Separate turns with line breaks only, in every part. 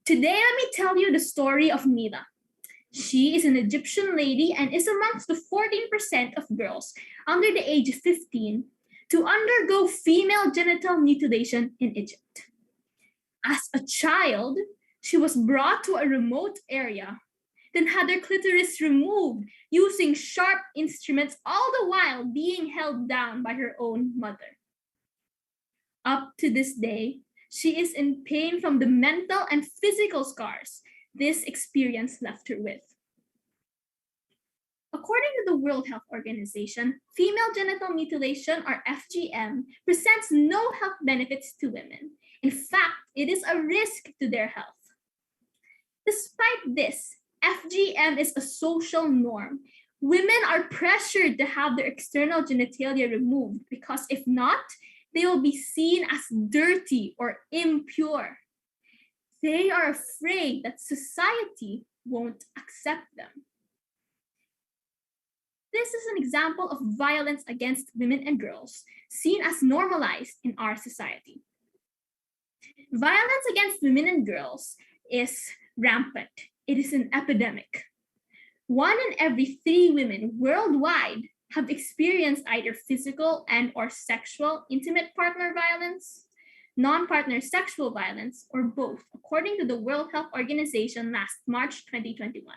Today, let me tell you the story of Mila. She is an Egyptian lady and is amongst the 14% of girls under the age of 15 to undergo female genital mutilation in Egypt. As a child, she was brought to a remote area, then had her clitoris removed using sharp instruments, all the while being held down by her own mother. Up to this day, she is in pain from the mental and physical scars this experience left her with. According to the World Health Organization, female genital mutilation, or FGM, presents no health benefits to women. In fact, it is a risk to their health. Despite this, FGM is a social norm. Women are pressured to have their external genitalia removed because if not, they will be seen as dirty or impure. They are afraid that society won't accept them. This is an example of violence against women and girls seen as normalized in our society. Violence against women and girls is rampant. It is an epidemic. 1 in every 3 women worldwide have experienced either physical and or sexual intimate partner violence, non-partner sexual violence, or both, according to the World Health Organization last March 2021.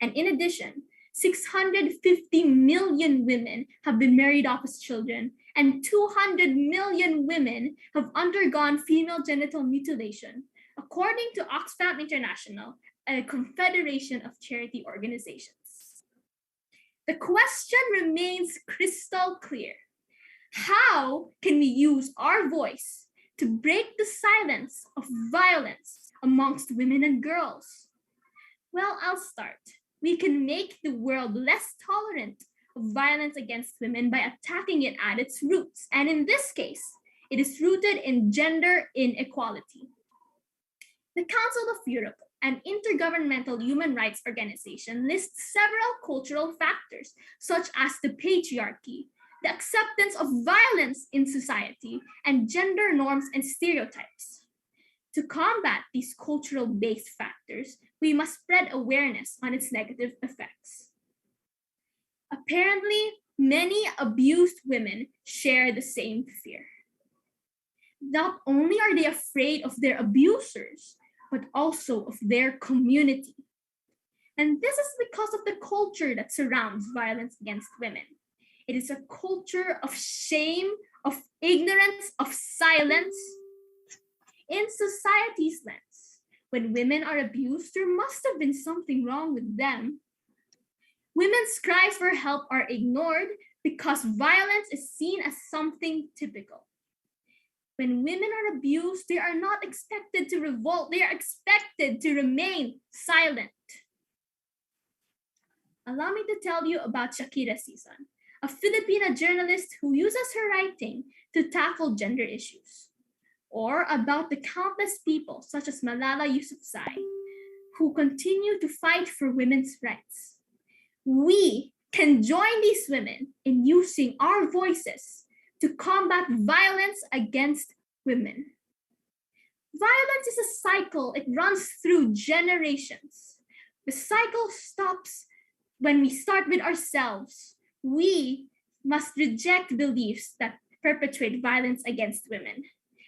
And in addition, 650 million women have been married off as children, and 200 million women have undergone female genital mutilation, according to Oxfam International, a confederation of charity organizations. The question remains crystal clear. How can we use our voice to break the silence of violence amongst women and girls? Well, I'll start. We can make the world less tolerant of violence against women by attacking it at its roots. And in this case, it is rooted in gender inequality. The Council of Europe, an intergovernmental human rights organization, lists several cultural factors, such as the patriarchy, the acceptance of violence in society, and gender norms and stereotypes. To combat these cultural-based factors, we must spread awareness on its negative effects. Apparently, many abused women share the same fear. Not only are they afraid of their abusers, but also of their community. And this is because of the culture that surrounds violence against women. It is a culture of shame, of ignorance, of silence. In society's lens, when women are abused, there must have been something wrong with them. Women's cries for help are ignored because violence is seen as something typical. When women are abused, they are not expected to revolt. They are expected to remain silent. Allow me to tell you about Shakira Sison, a Filipina journalist who uses her writing to tackle gender issues. Or about the countless people, such as Malala Yousafzai, who continue to fight for women's rights. We can join these women in using our voices to combat violence against women. Violence is a cycle. It runs through generations. The cycle stops when we start with ourselves. We must reject beliefs that perpetrate violence against women.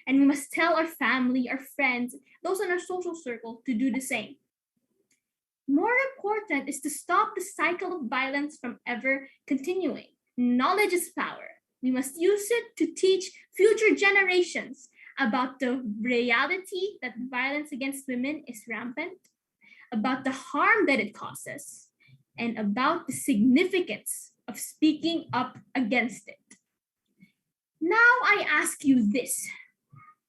And we must tell our family, our friends, those in our social circle to do the same. More important is to stop the cycle of violence from ever continuing. Knowledge is power. We must use it to teach future generations about the reality that violence against women is rampant, about the harm that it causes, and about the significance of speaking up against it. Now I ask you this.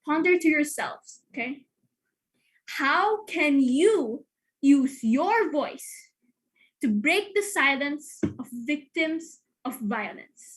Ponder to yourselves, okay? How can you use your voice to break the silence of victims of violence?